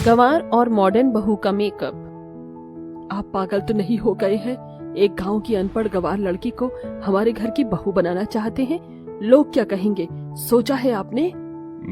गंवार और मॉडर्न बहू का मेकअप। आप पागल तो नहीं हो गए हैं? एक गांव की अनपढ़ गंवार लड़की को हमारे घर की बहू बनाना चाहते हैं। लोग क्या कहेंगे, सोचा है आपने?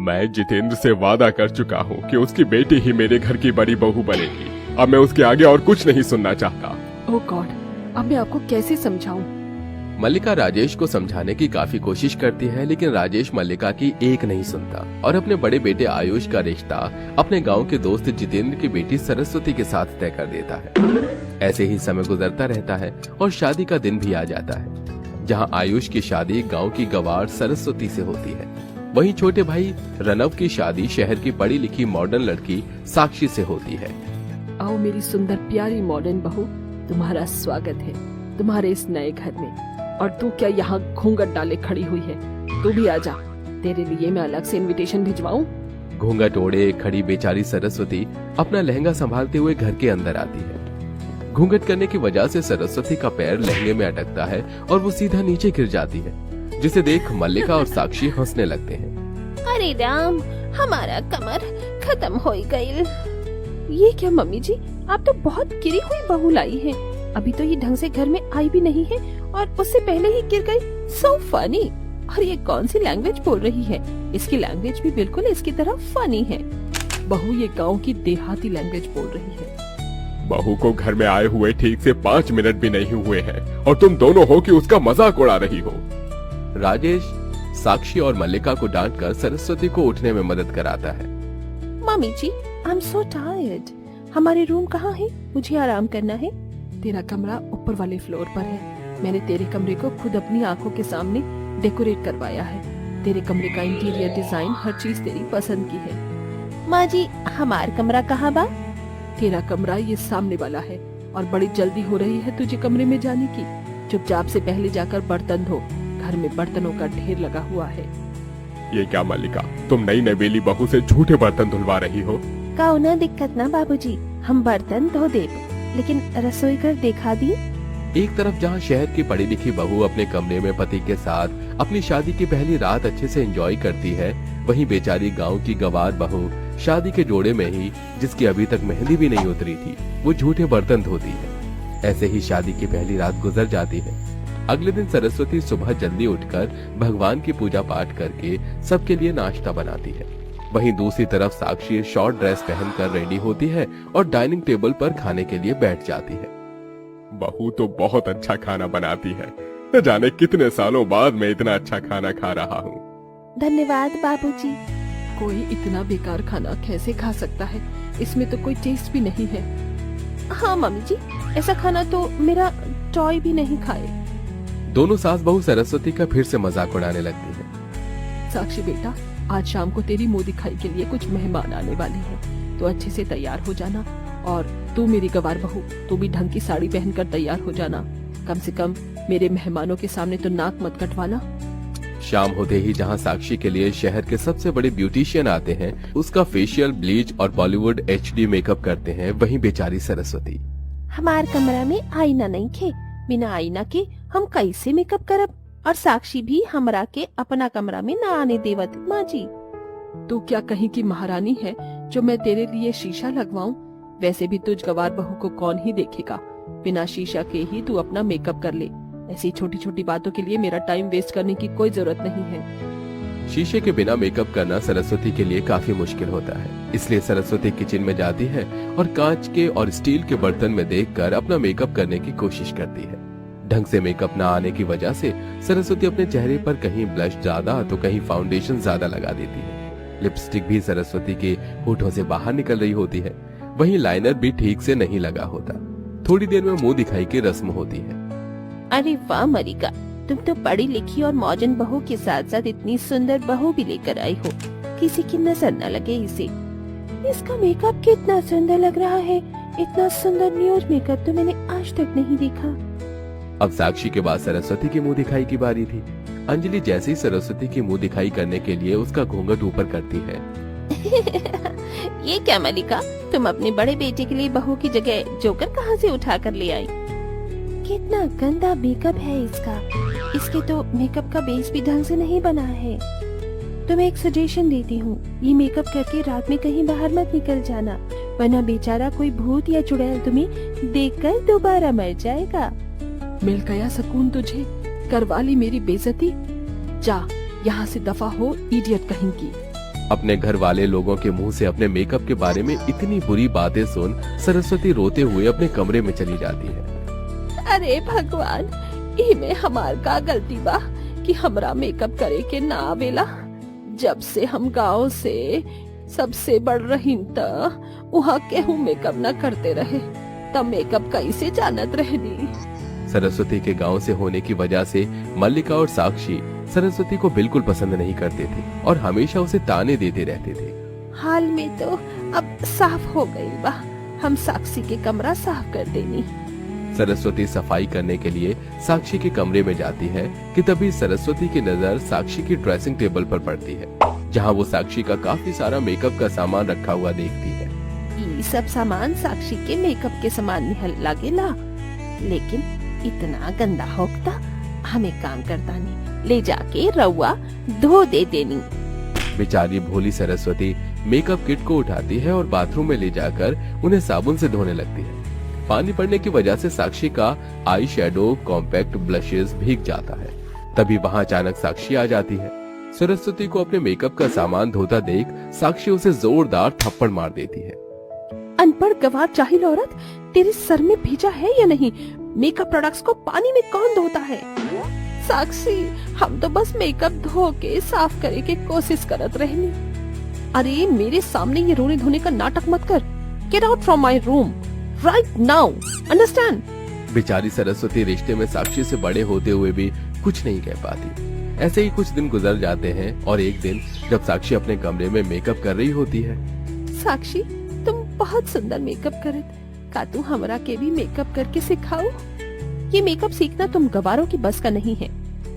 मैं जितेंद्र से वादा कर चुका हूँ कि उसकी बेटी ही मेरे घर की बड़ी बहू बनेगी। अब मैं उसके आगे और कुछ नहीं सुनना चाहता। ओह गॉड, अब मैं आपको कैसे समझाऊं? मल्लिका राजेश को समझाने की काफी कोशिश करती है, लेकिन राजेश मल्लिका की एक नहीं सुनता और अपने बड़े बेटे आयुष का रिश्ता अपने गांव के दोस्त जितेंद्र की बेटी सरस्वती के साथ तय कर देता है। ऐसे ही समय गुजरता रहता है और शादी का दिन भी आ जाता है, जहां आयुष की शादी गांव की गंवार सरस्वती से होती है। वहीं छोटे भाई रनव की शादी शहर की पढ़ी लिखी मॉडर्न लड़की साक्षी से होती है। आओ मेरी सुंदर प्यारी मॉडर्न बहू, तुम्हारा स्वागत है तुम्हारे इस नए घर में। और तू क्या यहाँ घूंघट डाले खड़ी हुई है? तू भी आजा, तेरे लिए मैं अलग से इनविटेशन भिजवाऊं? घूंघट ओढ़े खड़ी बेचारी सरस्वती अपना लहंगा संभालते हुए घर के अंदर आती है। घूंघट करने की वजह से सरस्वती का पैर लहंगे में अटकता है और वो सीधा नीचे गिर जाती है, जिसे देख मल्लिका और साक्षी हंसने लगते हैं। अरे राम, हमारा कमर खत्म हो गई। ये क्या मम्मी जी, आप तो बहुत गिरी हुई बहू लाई हैं। अभी तो ये ढंग से घर में आई भी नहीं है और उससे पहले ही गिर गई। So funny. और ये कौन सी लैंग्वेज बोल रही है? इसकी लैंग्वेज भी बिल्कुल इसकी तरह फनी है। बहू ये गांव की देहाती लैंग्वेज बोल रही है। बहू को घर में आए हुए ठीक से 5 मिनट भी नहीं हुए हैं और तुम दोनों हो कि उसका मजाक उड़ा रही हो। राजेश साक्षी और मल्लिका को डांटकर सरस्वती को उठने में मदद कराता है। Mummy ji, I am so tired. हमारे रूम कहाँ है? मुझे आराम करना है। तेरा कमरा ऊपर वाले फ्लोर पर है। मैंने तेरे कमरे को खुद अपनी आंखों के सामने डेकोरेट करवाया है। तेरे कमरे का इंटीरियर डिजाइन, हर चीज तेरी पसंद की है। माँ जी, हमार कमरा कहाँ बा? तेरा कमरा ये सामने वाला है और बड़ी जल्दी हो रही है तुझे कमरे में जाने की। चुपचाप से पहले जाकर बर्तन धो, घर में बर्तनों का ढेर लगा हुआ है। ये क्या मल्लिका, तुम नई नवेली बहू से झूठे बर्तन धुलवा रही हो? काऊ ना दिक्कत ना बाबूजी, हम बर्तन धो दे, लेकिन रसोई घर देखा दी। एक तरफ जहां शहर की पढ़ी लिखी बहू अपने कमरे में पति के साथ अपनी शादी की पहली रात अच्छे से एंजॉय करती है, वहीं बेचारी गांव की गंवार बहू शादी के जोड़े में ही, जिसकी अभी तक मेहंदी भी नहीं उतरी थी, वो झूठे बर्तन धोती है। ऐसे ही शादी की पहली रात गुजर जाती है। अगले दिन सरस्वती सुबह जल्दी उठकर भगवान की पूजा पाठ करके सबके लिए नाश्ता बनाती है। वहीं दूसरी तरफ साक्षी शॉर्ट ड्रेस पहनकर रेडी होती है और डाइनिंग टेबल पर खाने के लिए बैठ जाती है। बहू तो बहुत अच्छा खाना बनाती है। न जाने कितने सालों बाद मैं इतना अच्छा खाना खा रहा हूँ। धन्यवाद बाबूजी। कोई इतना बेकार खाना कैसे खा सकता है? इसमें तो कोई टेस्ट भी नहीं है। हाँ मम्मी जी, ऐसा खाना तो मेरा टॉय भी नहीं खाए। दोनों सास बहू सरस्वती का फिर से मजाक उड़ाने लगती है। साक्षी बेटा, आज शाम को तेरी मुंह दिखाई के लिए कुछ मेहमान आने वाले हैं, तो अच्छे से तैयार हो जाना। और तू मेरी गंवार बहू, तू भी ढंग की साड़ी पहनकर तैयार हो जाना। कम से कम मेरे मेहमानों के सामने तो नाक मत कटवाना। शाम होते ही जहां साक्षी के लिए शहर के सबसे बड़े ब्यूटिशियन आते हैं, उसका फेशियल, ब्लीच और बॉलीवुड HD मेकअप करते हैं, वहीं बेचारी सरस्वती। हमार कमरा में आईना नहीं खे, बिना आईना के हम कैसे मेकअप करब? और साक्षी भी हमरा के अपना कमरा में न आने देवत। माँ जी, तू क्या कहीं की महारानी है जो मैं तेरे लिए शीशा लगवाऊं? वैसे भी तुझ गंवार बहू को कौन ही देखेगा? बिना शीशा के ही तू अपना मेकअप कर ले। ऐसी छोटी छोटी बातों के लिए मेरा टाइम वेस्ट करने की कोई जरूरत नहीं है। शीशे के बिना मेकअप करना सरस्वती के लिए काफी मुश्किल होता है, इसलिए सरस्वती किचन में जाती है और कांच के और स्टील के बर्तन में देखकर अपना मेकअप करने की कोशिश करती है। ढंग से मेकअप न आने की वजह से सरस्वती अपने चेहरे पर कहीं ब्लश ज्यादा तो कहीं फाउंडेशन ज्यादा लगा देती है। लिपस्टिक भी सरस्वती के होठों से बाहर निकल रही होती है, वहीं लाइनर भी ठीक से नहीं लगा होता। थोड़ी देर में मुंह दिखाई की रस्म होती है। अरे वाह मरिका, तुम तो पढ़ी लिखी और मॉडर्न बहू के साथ साथ इतनी सुंदर बहू भी लेकर आई हो, किसी की नजर न लगे इसे। इसका मेकअप कितना सुंदर लग रहा है। इतना सुंदर न्यूड मेकअप तो मैंने आज तक नहीं देखा। अब साक्षी के बाद सरस्वती की मुंह दिखाई की बारी थी। अंजलि जैसे ही सरस्वती की मुंह दिखाई करने के लिए उसका घूंघट ऊपर करती है। ये क्या मलिका, तुम अपने बड़े बेटे के लिए बहू की जगह जोकर कहाँ से उठा कर ले आई? कितना गंदा मेकअप है इसका। इसके तो मेकअप का बेस भी ढंग से नहीं बना है। तुम्हें एक सजेशन देती हूँ, ये मेकअप करके रात में कहीं बाहर मत निकल जाना, वरना बेचारा कोई भूत या चुड़ैल तुम्हें देखकर दोबारा मर जाएगा। मिल गया सुकून तुझे, करवा ली मेरी बेइज्जती। जा यहाँ से दफा हो, इडियट कहेंगी। अपने घर वाले लोगों के मुंह से अपने मेकअप के बारे में इतनी बुरी बातें सुन सरस्वती रोते हुए अपने कमरे में चली जाती है। अरे भगवान, इमे हमार का गलती बा कि हमरा मेकअप करे के ना आवेला। जब से हम गांव से सबसे बढ़ रही त वहाँ केहू मेकअप न करते रहे, तब मेकअप कैसे जानत रहनी। सरस्वती के गांव से होने की वजह से मल्लिका और साक्षी सरस्वती को बिल्कुल पसंद नहीं करते थे और हमेशा उसे ताने देते रहते थे। हाल में तो अब साफ हो गई बा, हम साक्षी के कमरा साफ कर देनी। सरस्वती सफाई करने के लिए साक्षी के कमरे में जाती है कि तभी सरस्वती की नजर साक्षी की ड्रेसिंग टेबल पर पड़ती है, जहां वो साक्षी का काफी सारा मेकअप का सामान रखा हुआ देखती है। ये सब सामान साक्षी के मेकअप के सामान निहल लागेला, लेकिन इतना गंदा होता हमें काम करता नहीं, ले जाके रउआ धो दे देनी। बेचारी भोली सरस्वती मेकअप किट को उठाती है और बाथरूम में ले जाकर उन्हें साबुन से धोने लगती है। पानी पड़ने की वजह से साक्षी का आई शेडो, कॉम्पैक्ट, ब्लशेस भीग जाता है। तभी वहाँ अचानक साक्षी आ जाती है। सरस्वती को अपने मेकअप का सामान धोता देख साक्षी उसे जोरदार थप्पड़ मार देती है। अनपढ़ गवार जाहिल औरत, तेरे सर में भेजा है या नहीं? मेकअप प्रोडक्ट्स को पानी में कौन धोता है? साक्षी, हम तो बस मेकअप धो के साफ करे के कोशिश करत रहनी। अरे मेरे सामने ये रोने धोने का नाटक मत कर। Get out from my room right now, understand? बेचारी सरस्वती रिश्ते में साक्षी से बड़े होते हुए भी कुछ नहीं कह पाती। ऐसे ही कुछ दिन गुजर जाते हैं और एक दिन जब साक्षी अपने कमरे में मेकअप कर रही होती है। साक्षी, तुम बहुत सुंदर मेकअप करत, का तू हमरा के भी मेकअप करके सिखाओ? ये मेकअप सीखना तुम गवारों की बस का नहीं है,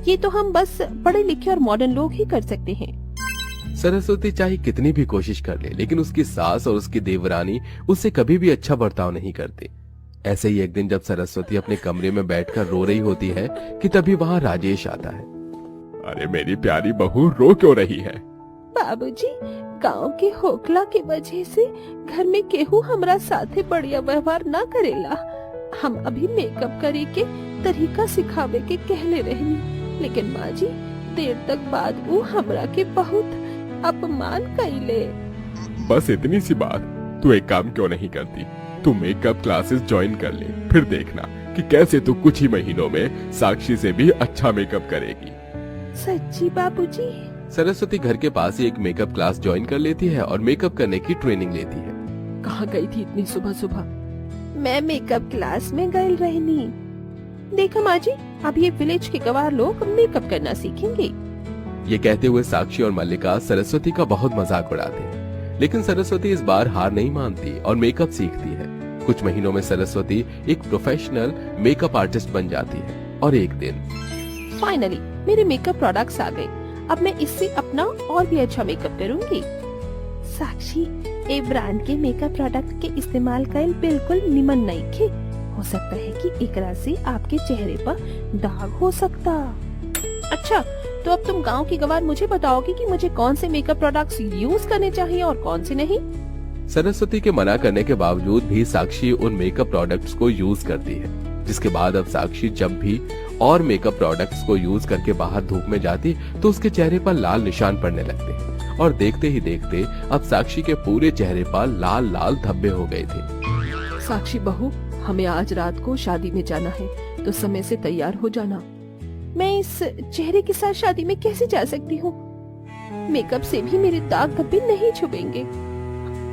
ये तो हम बस पढ़े लिखे और मॉडर्न लोग ही कर सकते हैं। सरस्वती चाहे कितनी भी कोशिश कर ले, लेकिन उसकी सास और उसकी देवरानी उससे कभी भी अच्छा बर्ताव नहीं करते। ऐसे ही एक दिन जब सरस्वती अपने कमरे में बैठकर रो रही होती है कि तभी वहाँ राजेश आता है। अरे मेरी प्यारी बहू, रो क्यों रही है? बाबूजी, गांव के होकला के वजह से घर में केहू हमरा साथे बढ़िया व्यवहार ना करेला। हम अभी मेकअप करे के तरीका सिखावे के कहले रहनी, लेकिन माँ जी देर तक बाद वो हमरा के बहुत अपमान कइले। बस इतनी सी बात, तू एक काम क्यों नहीं करती? तू मेकअप क्लासेस ज्वाइन कर ले, फिर देखना कि कैसे तू कुछ ही महीनों में साक्षी से भी अच्छा मेकअप करेगी। सच्ची बाबूजी? सरस्वती घर के पास ही एक मेकअप क्लास ज्वाइन कर लेती है और मेकअप करने की ट्रेनिंग लेती है। कहाँ गई थी इतनी सुबह सुबह? मैं मेकअप क्लास में गई रहनी। देखा माँ जी, अब ये विलेज के गवार लोग मेकअप करना सीखेंगे। ये कहते हुए साक्षी और मल्लिका सरस्वती का बहुत मजाक उड़ाते हैं, लेकिन सरस्वती इस बार हार नहीं मानती और मेकअप सीखती है। कुछ महीनों में सरस्वती एक प्रोफेशनल मेकअप आर्टिस्ट बन जाती है और एक दिन फाइनली मेरे मेकअप प्रोडक्ट्स आ गए। अब मैं इससे अपना और भी अच्छा मेकअप करूंगी। साक्षी, ए ब्रांड के मेकअप प्रोडक्ट के इस्तेमाल कईल बिल्कुल निमन नहीं खे। हो सकता है कि एकरा से आपके चेहरे पर दाग हो सकता। अच्छा, तो अब तुम गांव की गवार मुझे बताओगी कि मुझे कौन से मेकअप प्रोडक्ट्स यूज करने चाहिए और कौन से नहीं? सरस्वती के मना करने के बावजूद भी साक्षी उन मेकअप प्रोडक्ट्स को यूज करती है, जिसके बाद अब साक्षी जब भी और मेकअप प्रोडक्ट्स को यूज करके बाहर धूप में जाती तो उसके चेहरे पर लाल निशान पड़ने लगते हैं और देखते ही देखते अब साक्षी के पूरे चेहरे पर लाल लाल धब्बे हो गए थे। साक्षी बहू, हमें आज रात को शादी में जाना है, तो समय से तैयार हो जाना। मैं इस चेहरे के साथ शादी में कैसे जा सकती हूँ? मेकअप से भी मेरे दाग धब्बे नहीं छुपेंगे।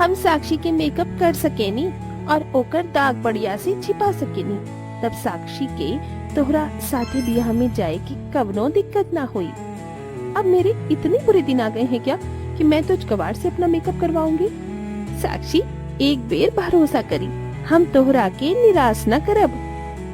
हम साक्षी के मेकअप कर सकेनी और ओकर दाग बढ़िया से छिपा सकेनी, तब साक्षी के तोहरा साथे बियाह में जाए की कवनो दिक्कत ना हुई। अब मेरे इतने बुरे दिन आ गए हैं क्या कि मैं तो गवार से अपना मेकअप करवाऊंगी? साक्षी, एक बेर भरोसा करी, हम तोहरा के निराश न करब।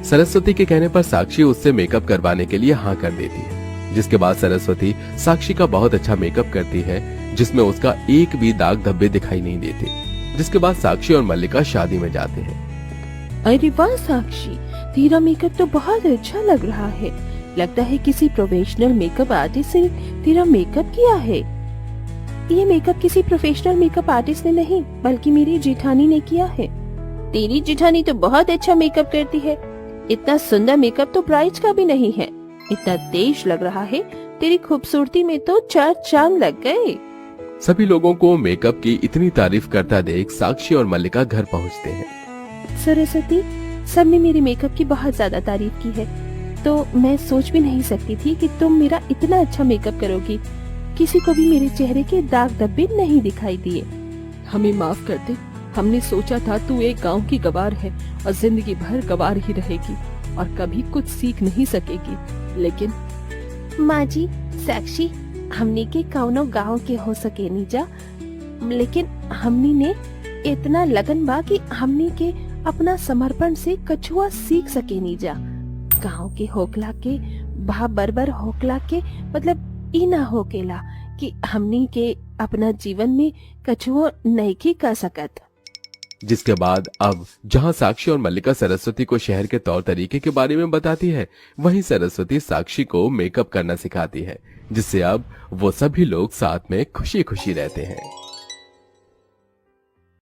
सरस्वती के कहने पर साक्षी उससे मेकअप करवाने के लिए हाँ कर देती है, जिसके बाद सरस्वती साक्षी का बहुत अच्छा मेकअप करती है, जिसमें उसका एक भी दाग धब्बे दिखाई नहीं देते। जिसके बाद साक्षी और मल्लिका शादी में जाते हैं। अरे वाह साक्षी, तेरा मेकअप तो बहुत अच्छा लग रहा है। लगता है किसी प्रोफेशनल मेकअप आर्टिस्ट से तेरा मेकअप किया है। ये मेकअप किसी प्रोफेशनल मेकअप आर्टिस्ट ने नहीं बल्कि मेरी जेठानी ने किया है। तेरी जेठानी तो बहुत अच्छा मेकअप करती है। इतना सुंदर मेकअप तो ब्राइड्स का भी नहीं है। इतना तेज लग रहा है, तेरी खूबसूरती में तो 4 चांद लग गए। सभी लोगों को मेकअप की इतनी तारीफ करता देख साक्षी और मल्लिका घर पहुंचते हैं। सरस्वती, सबने मेरे मेकअप की बहुत ज्यादा तारीफ की है, तो मैं सोच भी नहीं सकती थी कि तुम मेरा इतना अच्छा मेकअप करोगी। किसी को भी मेरे चेहरे के दाग धब्बे नहीं दिखाई दिए। हमें माफ कर दे, हमने सोचा था तू एक गांव की गवार है और जिंदगी भर गवार ही रहेगी और कभी कुछ सीख नहीं सकेगी। लेकिन माँ जी, साक्षी हमनी के कौनो गांव के हो सके नहीं जा, लेकिन हमनी ने इतना लगन बा कि हमनी के अपना समर्पण से कछुआ सीख सके नहीं जा। गांव के होकला के भा बरबर होकला के मतलब ई ना होकेला कि हमनी के अपना जीवन में कछुआ नहीं की कर सकत। जिसके बाद अब जहां साक्षी और मल्लिका सरस्वती को शहर के तौर तरीके के बारे में बताती है, वहीं सरस्वती साक्षी को मेकअप करना सिखाती है, जिससे अब वो सभी लोग साथ में खुशी खुशी रहते हैं।